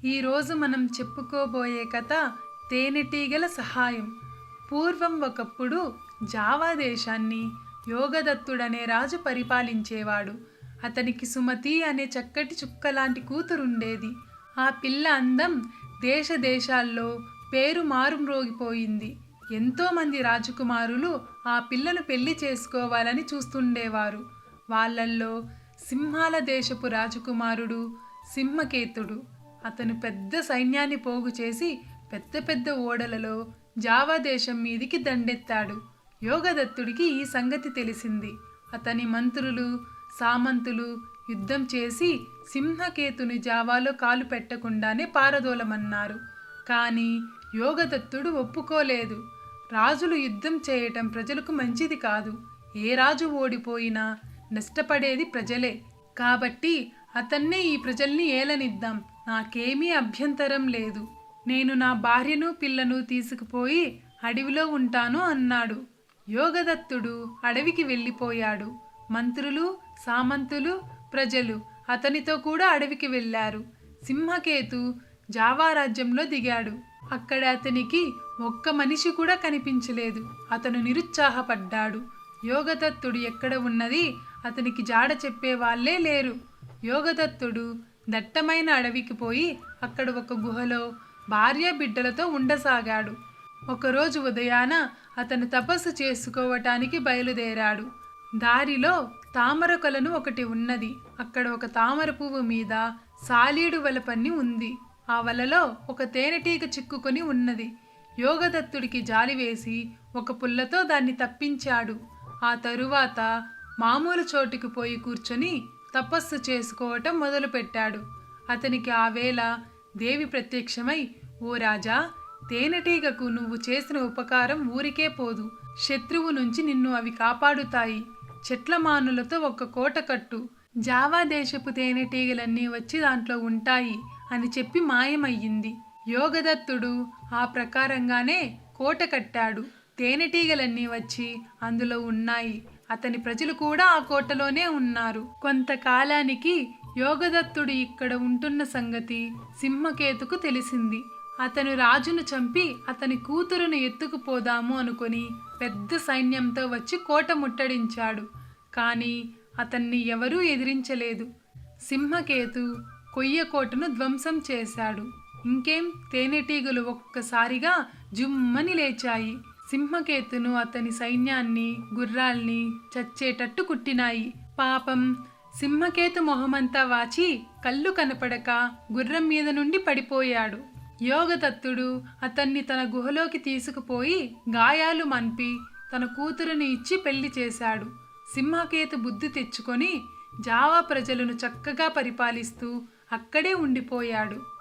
ఈరోజు మనం చెప్పుకోబోయే కథ తేనెటీగల సహాయం. పూర్వం ఒకప్పుడు జావా దేశాన్ని యోగదత్తుడనే రాజు పరిపాలించేవాడు. అతనికి సుమతి అనే చక్కటి చుక్కలాంటి కూతురుండేది. ఆ పిల్ల అందం దేశ దేశాల్లో పేరు మారుమ్రోగిపోయింది. ఎంతోమంది రాజకుమారులు ఆ పిల్లను పెళ్లి చేసుకోవాలని చూస్తుండేవారు. వాళ్ళల్లో సింహాల దేశపు రాజకుమారుడు సింహకేతుడు. అతను పెద్ద సైన్యాన్ని పోగు చేసి పెద్ద పెద్ద ఓడలలో జావా దేశం మీదికి దండెత్తాడు. యోగదత్తుడికి ఈ సంగతి తెలిసింది. అతని మంత్రులు సామంతులు యుద్ధం చేసి సింహకేతుని జావాలో కాలు పెట్టకుండానే పారదోలమన్నారు. కానీ యోగదత్తుడు ఒప్పుకోలేదు. రాజులు యుద్ధం చేయటం ప్రజలకు మంచిది కాదు. ఏ రాజు ఓడిపోయినా నష్టపడేది ప్రజలే. కాబట్టి అతన్నే ఈ ప్రజల్ని ఏలనిద్దాం. నాకేమీ అభ్యంతరం లేదు. నేను నా భార్యను పిల్లను తీసుకుపోయి అడవిలో ఉంటాను అన్నాడు. యోగదత్తుడు అడవికి వెళ్ళిపోయాడు. మంత్రులు సామంతులు ప్రజలు అతనితో కూడా అడవికి వెళ్ళారు. సింహకేతు జావా రాజ్యంలో దిగాడు. అక్కడ అతనికి ఒక్క మనిషి కూడా కనిపించలేదు. అతను నిరుత్సాహపడ్డాడు. యోగదత్తుడు ఎక్కడ ఉన్నది అతనికి జాడ చెప్పే వాళ్ళే లేరు. యోగదత్తుడు దట్టమైన అడవికి పోయి అక్కడ ఒక గుహలో భార్య బిడ్డలతో ఉండసాగాడు. ఒకరోజు ఉదయాన అతను తపస్సు చేసుకోవటానికి బయలుదేరాడు. దారిలో తామర కొలను ఒకటి ఉన్నది. అక్కడ ఒక తామర పువ్వు మీద సాలీడు వల పన్ని ఉంది. ఆ వలలో ఒక తేనెటీగ చిక్కుకొని ఉన్నది. యోగదత్తుడికి జాలి వేసి ఒక పుల్లతో దాన్ని తప్పించాడు. ఆ తరువాత మామూలు చోటుకు పోయి కూర్చొని తపస్సు చేసుకోవటం మొదలుపెట్టాడు. అతనికి ఆ వేళ దేవి ప్రత్యక్షమై, ఓ రాజా, తేనెటీగకు నువ్వు చేసిన ఉపకారం ఊరికే పోదు. శత్రువు నుంచి నిన్ను అవి కాపాడుతాయి. చెట్ల మానులతో ఒక కోట కట్టు. జావా దేశపు తేనెటీగలన్నీ వచ్చి దాంట్లో ఉంటాయి అని చెప్పి మాయమయ్యింది. యోగదత్తుడు ఆ ప్రకారంగానే కోట కట్టాడు. తేనెటీగలన్నీ వచ్చి అందులో ఉన్నాయి. అతని ప్రజలు కూడా ఆ కోటలోనే ఉన్నారు. కొంతకాలానికి యోగదత్తుడు ఇక్కడ ఉంటున్న సంగతి సింహకేతుకు తెలిసింది. అతను రాజును చంపి అతని కూతురును ఎత్తుకుపోదాము అనుకొని పెద్ద సైన్యంతో వచ్చి కోట ముట్టడించాడు. కానీ అతన్ని ఎవరూ ఎదిరించలేదు. సింహకేతు కొయ్య కోటను ధ్వంసం చేశాడు. ఇంకేం, తేనెటీగలు ఒక్కసారిగా జుమ్మని లేచాయి. సింహకేతును అతని సైన్యాన్ని గుర్రాల్ని చచ్చేటట్టు కుట్టినాయి. పాపం సింహకేతు మొహమంతా వాచి కళ్ళు కనపడక గుర్రం మీద నుండి పడిపోయాడు. యోగదత్తుడు అతన్ని తన గుహలోకి తీసుకుపోయి గాయాలు మన్పి తన కూతురుని ఇచ్చి పెళ్లి చేశాడు. సింహకేతు బుద్ధి తెచ్చుకొని జావా ప్రజలను చక్కగా పరిపాలిస్తూ అక్కడే ఉండిపోయాడు.